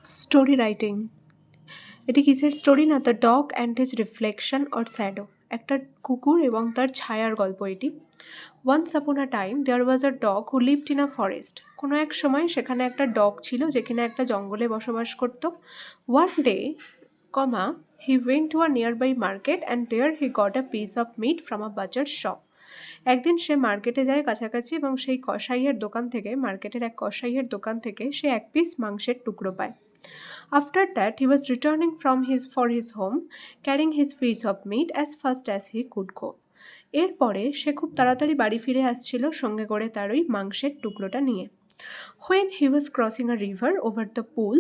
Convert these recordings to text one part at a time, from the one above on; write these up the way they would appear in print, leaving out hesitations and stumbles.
Story writing. এটি কিসের story না, the dog and his reflection or shadow. একটা কুকুর এবং তার ছায়ার গল্প এটি। Once upon a time there was a dog who lived in a forest. কোনো এক সময় সেখানে একটা ডগ ছিল যেখানে একটা জঙ্গলে বসবাস করত। One day comma he went to a nearby market and there he got a piece of meat from a bazaar shop. একদিন সে মার্কেটে যায় কাছাকাছি এবং সেই মার্কেটের এক কসাইয়ের দোকান থেকে সে এক পিস মাংসের টুকরো পায়। After that, he was returning for his home, carrying his piece of meat as fast as he could go. এরপরে সে খুব তাড়াতাড়ি বাড়ি ফিরে আসছিল সঙ্গে করে তার ওই মাংসের টুকরোটা নিয়ে। When he was crossing a river over the pool,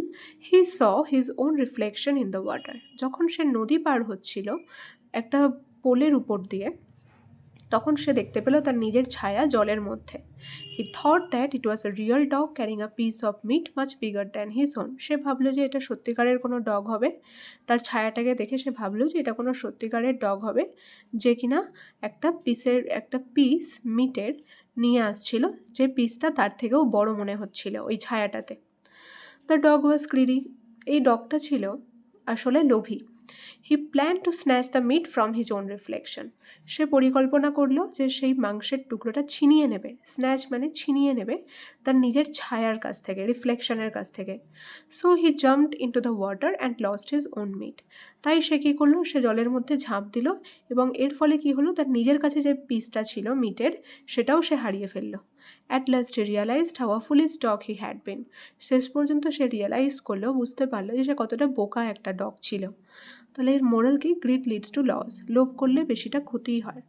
he saw his own reflection in the water. যখন সে নদী পার হচ্ছিল একটা পোলের উপর দিয়ে, তখন সে দেখতে পেল তার নিজের ছায়া জলের মধ্যে। He thought that it was a real dog carrying a piece of meat much bigger than his own. সে ভাবলো যে এটা সত্যিকারের কোনো ডগ হবে। তার ছায়াটাকে দেখে সে ভাবলো যে এটা কোনো সত্যিকারের ডগ হবে, যে কিনা একটা পিস মিটের নিয়ে আসছিল, যে পিসটা তার থেকেও বড় মনে হচ্ছিল ওই ছায়াটাতে। The dog was greedy. এই ডগটা ছিল আসলে লোভী। He plan to snatch the meat from his own reflection. সে পরিকল্পনা করলো যে সেই মাংসের টুকরোটা ছিনিয়ে নেবে। স্ন্যাচ মানে ছিনিয়ে নেবে তার নিজের ছায়ার কাছ থেকে, রিফ্লেকশনের কাছ থেকে। So he jumped into the water and lost his own meat. তাই সে কী করলো, সে জলের মধ্যে ঝাঁপ দিল এবং এর ফলে কী হলো, তার নিজের কাছে যে পিসটা ছিল মিটের সেটাও সে হারিয়ে ফেললো। At last he realised how a foolish dog he had been. শেষ পর্যন্ত সে রিয়ালাইজ করলো, বুঝতে পারলো যে সে কতটা বোকা একটা ডগ ছিল। তাহলে এর মোরাল কি? Greed leads to loss. লোভ করলে বেশিটা ক্ষতিই হয়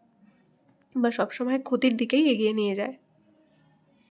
বা সবসময় ক্ষতির দিকেই এগিয়ে নিয়ে যায়।